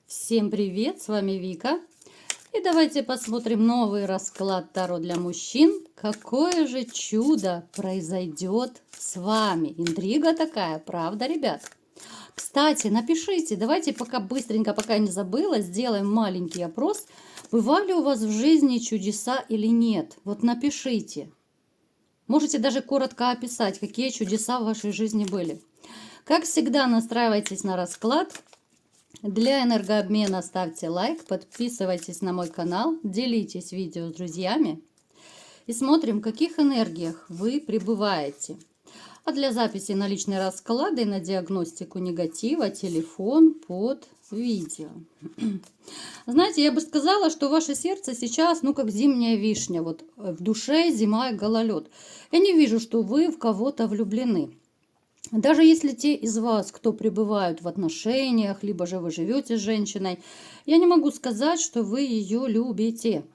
Всем привет, с вами Вика. И давайте посмотрим новый расклад Таро для мужчин. Какое же чудо произойдет с вами? Интрига такая, правда, ребят? Кстати, напишите, давайте пока быстренько, пока я не забыла, сделаем маленький опрос. Бывали у вас в жизни чудеса или нет? Вот напишите. Можете даже коротко описать, какие чудеса в вашей жизни были. Как всегда, настраивайтесь на расклад. Для энергообмена ставьте лайк, подписывайтесь на мой канал, делитесь видео с друзьями и смотрим, в каких энергиях вы пребываете. А для записи на личные расклады и на диагностику негатива телефон под видео. Знаете, я бы сказала, что ваше сердце сейчас, как зимняя вишня. Вот в душе зима и гололед. Я не вижу, что вы в кого-то влюблены. Даже если те из вас, кто пребывают в отношениях, либо же вы живете с женщиной, я не могу сказать, что вы ее любите.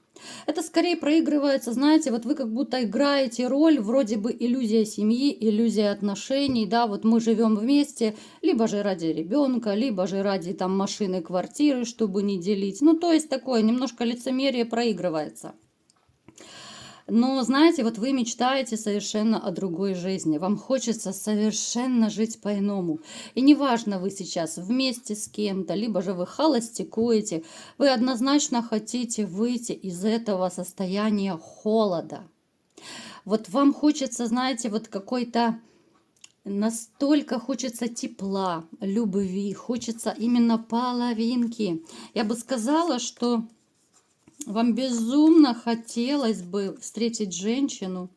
Это скорее проигрывается, знаете, вот вы как будто играете роль, вроде бы иллюзия семьи, иллюзия отношений, да, вот мы живем вместе, либо же ради ребенка, либо же ради там машины, квартиры, чтобы не делить. То есть такое немножко лицемерие проигрывается. Но, знаете, вот вы мечтаете совершенно о другой жизни. Вам хочется совершенно жить по-иному. И неважно, вы сейчас вместе с кем-то, либо же вы холостякуете, вы однозначно хотите выйти из этого состояния холода. Вот вам хочется, знаете, вот какой-то... Настолько хочется тепла, любви, хочется именно половинки. Я бы сказала, что... Вам безумно хотелось бы встретить женщину,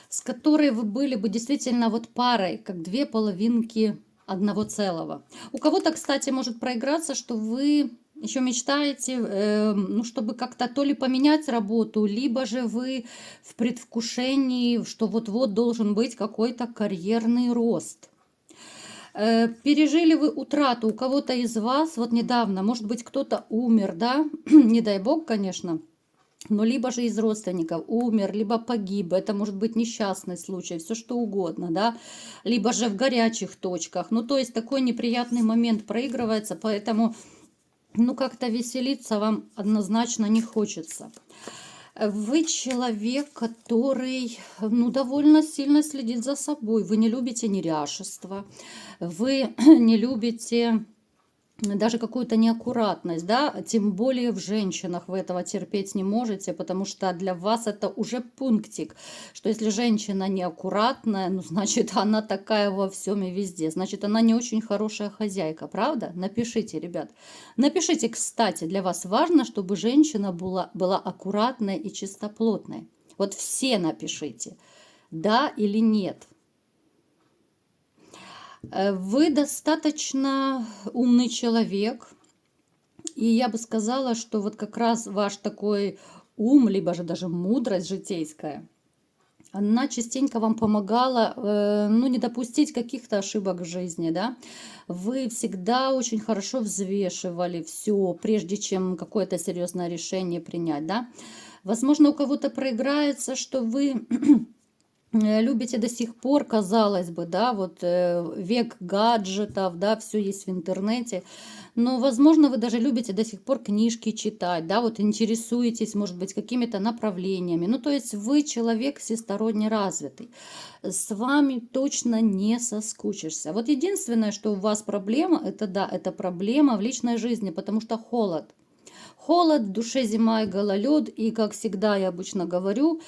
с которой вы были бы действительно вот парой, как две половинки одного целого. У кого-то, кстати, может проиграться, что вы еще мечтаете, чтобы как-то то ли поменять работу, либо же вы в предвкушении, что вот-вот должен быть какой-то карьерный рост. Пережили вы утрату у кого-то из вас вот недавно, может быть, кто-то умер, да, не дай бог, конечно, но либо же из родственников умер, либо погиб, это может быть несчастный случай, все что угодно, да, либо же в горячих точках, то есть такой неприятный момент проигрывается, поэтому, как-то веселиться вам однозначно не хочется. Вы человек, который, довольно сильно следит за собой. Вы не любите неряшество, вы не любите даже какую-то неаккуратность, да, тем более в женщинах вы этого терпеть не можете, потому что для вас это уже пунктик, что если женщина неаккуратная, значит она такая во всем и везде, значит она не очень хорошая хозяйка, правда? Напишите, ребят. Напишите, кстати, для вас важно, чтобы женщина была аккуратной и чистоплотной. Вот все напишите, да или нет. Вы достаточно умный человек, и я бы сказала, что вот как раз ваш такой ум, либо же даже мудрость житейская, она частенько вам помогала, не допустить каких-то ошибок в жизни, да. Вы всегда очень хорошо взвешивали все, прежде чем какое-то серьезное решение принять, да. Возможно, у кого-то проиграется, что вы... любите до сих пор, казалось бы, да, вот век гаджетов, да, все есть в интернете, но, возможно, вы даже любите до сих пор книжки читать, да, вот интересуетесь, может быть, какими-то направлениями, то есть вы человек всесторонне развитый, с вами точно не соскучишься. Вот единственное, что у вас проблема, это, да, это проблема в личной жизни, потому что холод. Холод, в душе зима и гололед. И, как всегда, я обычно говорю,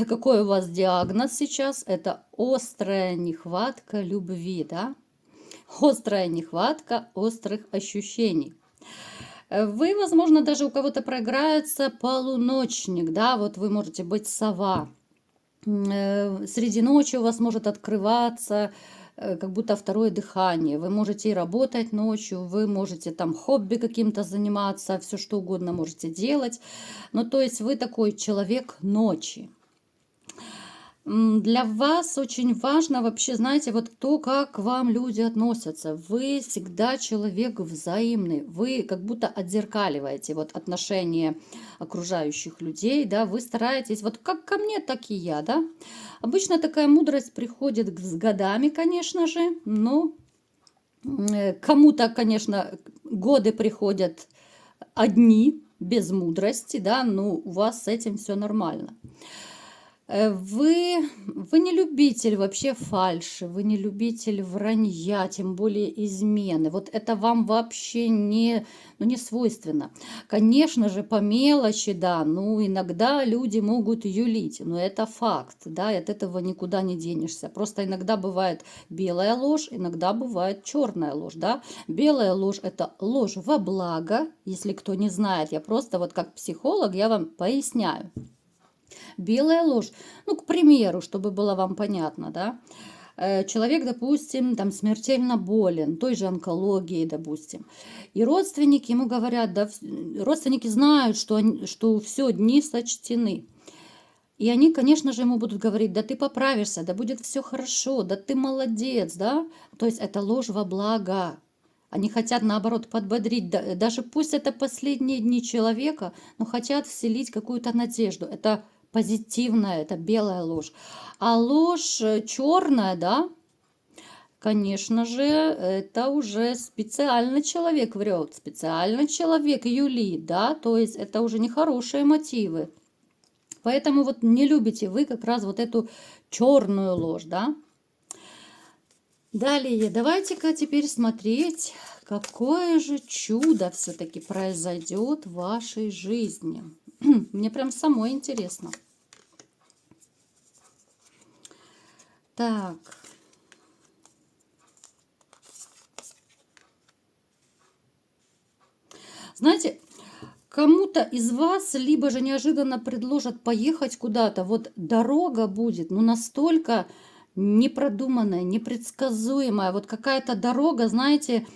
какой у вас диагноз сейчас? Это острая нехватка любви, да? Острая нехватка острых ощущений. Вы, возможно, даже у кого-то проиграется полуночник, да? Вот вы можете быть сова. Среди ночи у вас может открываться как будто второе дыхание. Вы можете и работать ночью, вы можете там хобби каким-то заниматься, все что угодно можете делать. То есть вы такой человек ночи. Для вас очень важно вообще, знаете, вот то, как к вам люди относятся. Вы всегда человек взаимный. Вы как будто отзеркаливаете вот отношения окружающих людей, да, вы стараетесь, вот как ко мне, так и я, да. Обычно такая мудрость приходит с годами, конечно же, но кому-то, конечно, к годы приходят одни, без мудрости, да, ну, у вас с этим все нормально. Вы не любитель вообще фальши, вы не любитель вранья, тем более измены. Вот это вам вообще не, ну, не свойственно. Конечно же, по мелочи, да, ну, иногда люди могут юлить, но это факт, да, и от этого никуда не денешься. Просто иногда бывает белая ложь, иногда бывает черная ложь, да. Белая ложь – это ложь во благо, если кто не знает, я просто вот как психолог, я вам поясняю. Белая ложь, ну, к примеру, чтобы было вам понятно, да, человек, допустим, там смертельно болен, той же онкологией, допустим, и родственники ему говорят, да, родственники знают, что все, дни сочтены. И они, конечно же, ему будут говорить, да ты поправишься, да будет все хорошо, да ты молодец, да. То есть это ложь во благо. Они хотят, наоборот, подбодрить, даже пусть это последние дни человека, но хотят вселить какую-то надежду. Это позитивная, это белая ложь. А ложь черная, да, конечно же, это уже специально человек врет, специально человек юлит, да, то есть это уже нехорошие мотивы. Поэтому вот не любите вы как раз вот эту черную ложь, да. Далее, давайте-ка теперь смотреть, какое же чудо все-таки произойдет в вашей жизни. Мне прям самой интересно. Так. Знаете, кому-то из вас либо же неожиданно предложат поехать куда-то. Вот дорога будет, ну, настолько непродуманная, непредсказуемая. Вот какая-то дорога, знаете,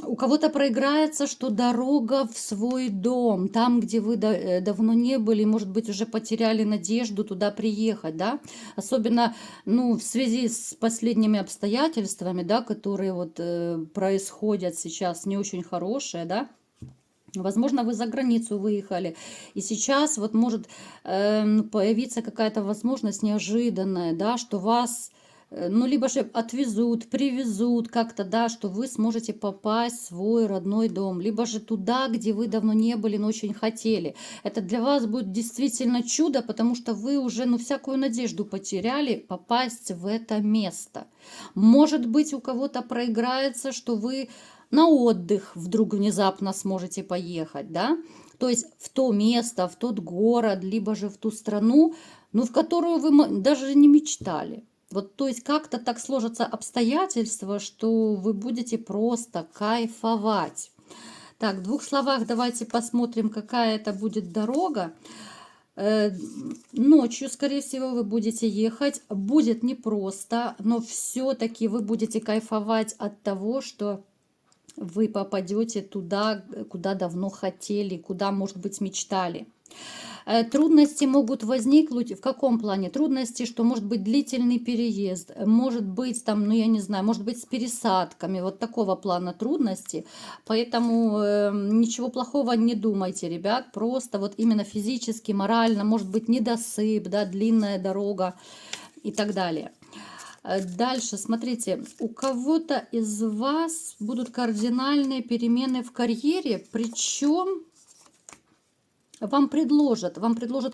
у кого-то проиграется, что дорога в свой дом, там, где вы давно не были, может быть, уже потеряли надежду туда приехать, да. Особенно, ну, в связи с последними обстоятельствами, да, которые вот происходят сейчас, не очень хорошие, да. Возможно, вы за границу выехали, и сейчас вот может появиться какая-то возможность неожиданная, да, что вас, ну, либо же отвезут, привезут как-то, да, что вы сможете попасть в свой родной дом, либо же туда, где вы давно не были, но очень хотели. Это для вас будет действительно чудо, потому что вы уже, ну, всякую надежду потеряли попасть в это место. Может быть, у кого-то проиграется, что вы на отдых вдруг внезапно сможете поехать, да, то есть в то место, в тот город, либо же в ту страну, ну, в которую вы даже не мечтали. Вот, то есть как-то так сложатся обстоятельства, что вы будете просто кайфовать. Так, в двух словах давайте посмотрим, какая это будет дорога. Ночью, скорее всего, вы будете ехать. Будет непросто, но все-таки вы будете кайфовать от того, что вы попадете туда, куда давно хотели, куда, может быть, мечтали. Трудности могут возникнуть в каком плане? Трудности, что может быть длительный переезд, может быть там, ну я не знаю, может быть с пересадками, вот такого плана трудности. Поэтому ничего плохого не думайте, ребят, просто вот именно физически, морально, может быть недосып, да, длинная дорога и так далее. Дальше, смотрите, у кого-то из вас будут кардинальные перемены в карьере, причем вам предложат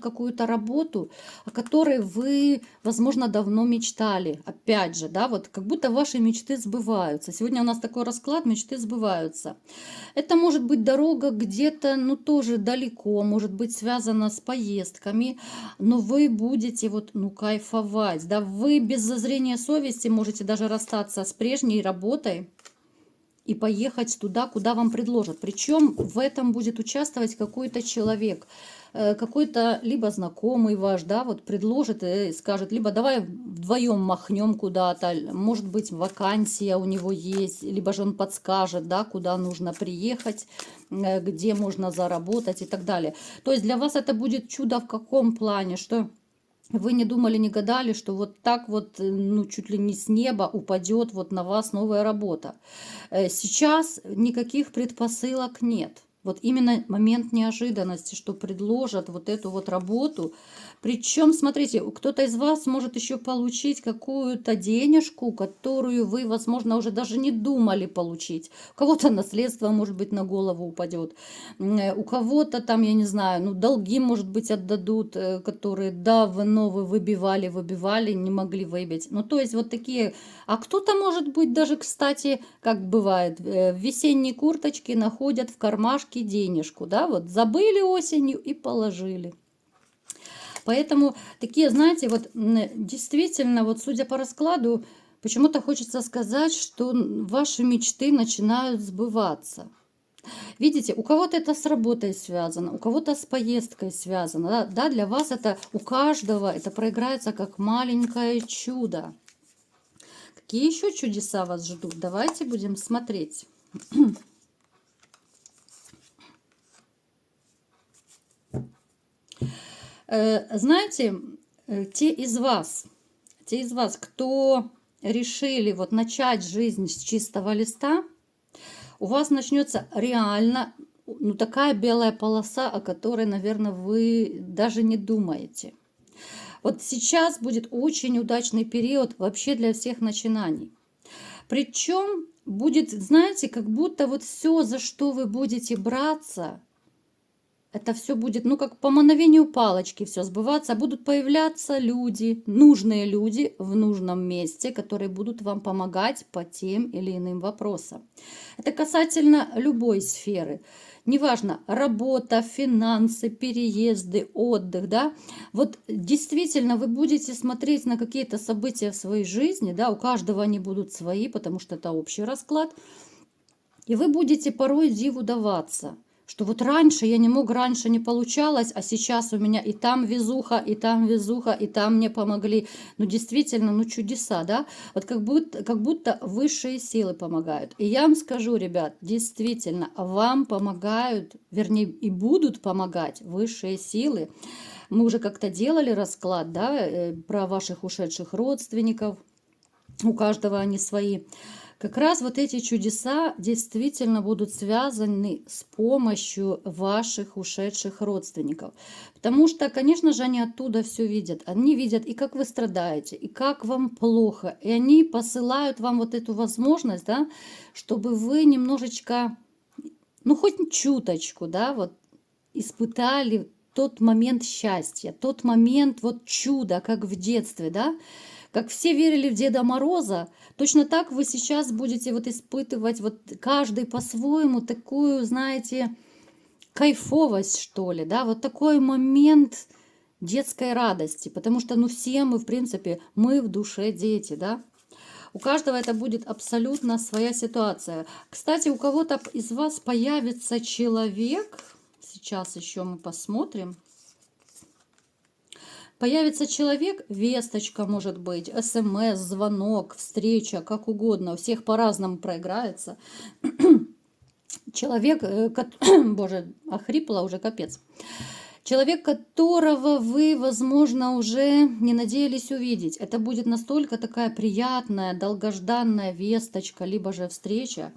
какую-то работу, о которой вы, возможно, давно мечтали. Опять же, да, вот как будто ваши мечты сбываются. Сегодня у нас такой расклад, мечты сбываются. Это может быть дорога где-то, ну, тоже далеко, может быть связана с поездками, но вы будете вот, ну, кайфовать, да, вы без зазрения совести можете даже расстаться с прежней работой и поехать туда, куда вам предложат. Причем в этом будет участвовать какой-то человек, какой-то либо знакомый ваш, да, вот предложит и скажет, либо давай вдвоем махнем куда-то, может быть вакансия у него есть, либо же он подскажет, да, куда нужно приехать, где можно заработать и так далее. То есть для вас это будет чудо в каком плане, что вы не думали, не гадали, что вот так вот, ну, чуть ли не с неба упадет вот на вас новая работа. Сейчас никаких предпосылок нет. Вот именно момент неожиданности, что предложат вот эту вот работу. Причем, смотрите, кто-то из вас может еще получить какую-то денежку, которую вы, возможно, уже даже не думали получить. У кого-то наследство, может быть, на голову упадет. У кого-то там, я не знаю, ну, долги, может быть, отдадут, которые давно вы выбивали, не могли выбить. Ну, то есть вот такие. А кто-то, может быть, даже, кстати, как бывает, в весенней курточке находят в кармашке денежку, да, вот забыли осенью и положили. Поэтому такие, знаете, вот действительно, вот судя по раскладу, почему-то хочется сказать, что ваши мечты начинают сбываться. Видите, у кого-то это с работой связано, у кого-то с поездкой связано. Да, для вас это, у каждого это проиграется как маленькое чудо. Какие еще чудеса вас ждут? Давайте будем смотреть. Знаете, те из вас, кто решили вот начать жизнь с чистого листа, у вас начнется реально, ну, такая белая полоса, о которой, наверное, вы даже не думаете. Вот сейчас будет очень удачный период вообще для всех начинаний. Причем будет, знаете, как будто вот все, за что вы будете браться, это все будет, ну, как по мановению палочки все сбываться. Будут появляться люди, нужные люди в нужном месте, которые будут вам помогать по тем или иным вопросам. Это касательно любой сферы. Неважно, работа, финансы, переезды, отдых, да. Вот действительно вы будете смотреть на какие-то события в своей жизни, да, у каждого они будут свои, потому что это общий расклад. И вы будете порой диву даваться, что вот раньше я не мог, раньше не получалось, а сейчас у меня и там везуха, и там везуха, и там мне помогли. Ну, действительно, ну, чудеса, да? Вот как будто высшие силы помогают. И я вам скажу, ребят, действительно, вам помогают, вернее, и будут помогать высшие силы. Мы уже как-то делали расклад, да, про ваших ушедших родственников. У каждого они свои. Как раз вот эти чудеса действительно будут связаны с помощью ваших ушедших родственников. Потому что, конечно же, они оттуда все видят. Они видят и как вы страдаете, и как вам плохо. И они посылают вам вот эту возможность, да, чтобы вы немножечко, ну хоть чуточку, да, вот испытали тот момент счастья, тот момент вот чуда, как в детстве, да. Как все верили в Деда Мороза, точно так вы сейчас будете вот испытывать вот каждый по-своему такую, знаете, кайфовость, что ли, да, вот такой момент детской радости, потому что, ну, все мы, в принципе, мы в душе дети, да. У каждого это будет абсолютно своя ситуация. Кстати, у кого-то из вас появится человек, сейчас еще мы посмотрим, появится человек, весточка может быть, смс, звонок, встреча, как угодно. У всех по-разному проиграется. Человек, боже, охрипла уже, капец. Человек, которого вы, возможно, уже не надеялись увидеть. Это будет настолько такая приятная, долгожданная весточка, либо же встреча.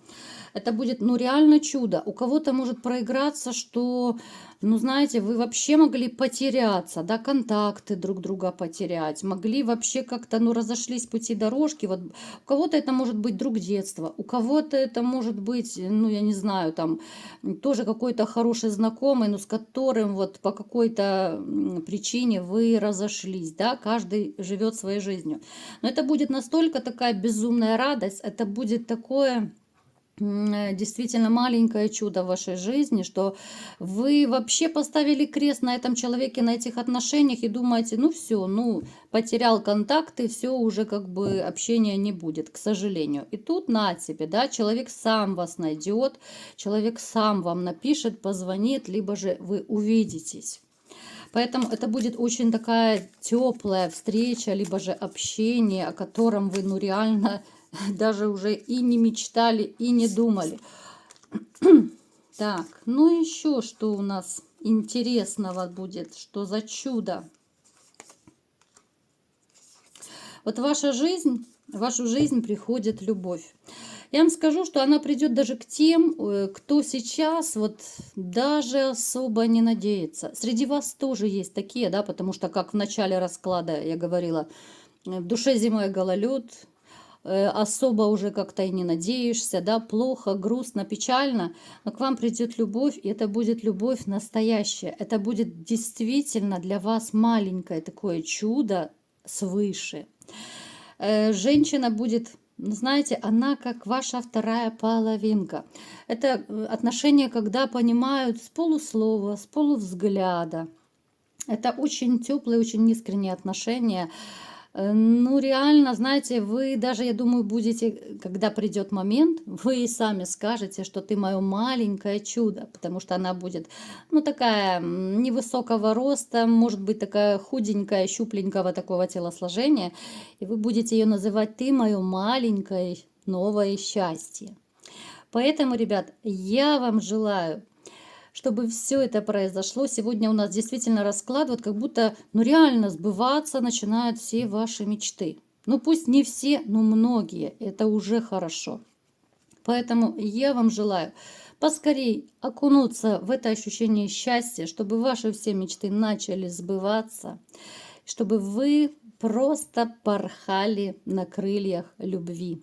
Это будет, ну, реально чудо. У кого-то может проиграться, что, ну, знаете, вы вообще могли потеряться, да, контакты друг друга потерять, могли вообще как-то, ну, разошлись пути дорожки. Вот у кого-то это может быть друг детства, у кого-то это может быть, ну, я не знаю, там, тоже какой-то хороший знакомый, но с которым вот по какой-то причине вы разошлись, да, каждый живет своей жизнью. Но это будет настолько такая безумная радость, это будет такое действительно маленькое чудо в вашей жизни, что вы вообще поставили крест на этом человеке, на этих отношениях и думаете, ну все, ну потерял контакты, все уже как бы общения не будет, к сожалению. И тут на тебе, да, человек сам вас найдет, человек сам вам напишет, позвонит, либо же вы увидитесь. Поэтому это будет очень такая теплая встреча, либо же общение, о котором вы, ну, реально даже уже и не мечтали, и не думали. Так, ну еще что у нас интересного будет, что за чудо? Вот в вашу жизнь приходит любовь. Я вам скажу, что она придет даже к тем, кто сейчас вот даже особо не надеется. Среди вас тоже есть такие, да, потому что, как в начале расклада я говорила, в душе зимой гололед, особо уже как-то и не надеешься, да, плохо, грустно, печально, но к вам придет любовь, и это будет любовь настоящая. Это будет действительно для вас маленькое такое чудо свыше. Женщина будет, ну, знаете, она как ваша вторая половинка. Это отношения, когда понимают с полуслова, с полувзгляда. Это очень теплые, очень искренние отношения. Ну, реально, знаете, вы даже, я думаю, будете, когда придет момент, вы и сами скажете, что ты мое маленькое чудо, потому что она будет, ну, такая невысокого роста, может быть, такая худенькая, щупленького такого телосложения, и вы будете ее называть «ты мое маленькое новое счастье». Поэтому, ребят, я вам желаю, чтобы все это произошло. Сегодня у нас действительно расклад, вот как будто, ну, реально сбываться начинают все ваши мечты. Ну, пусть не все, но многие. Это уже хорошо. Поэтому я вам желаю поскорей окунуться в это ощущение счастья, чтобы ваши все мечты начали сбываться, чтобы вы просто порхали на крыльях любви.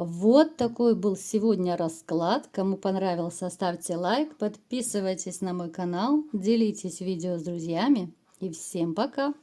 Вот такой был сегодня расклад. Кому понравился, ставьте лайк, подписывайтесь на мой канал, делитесь видео с друзьями. И всем пока!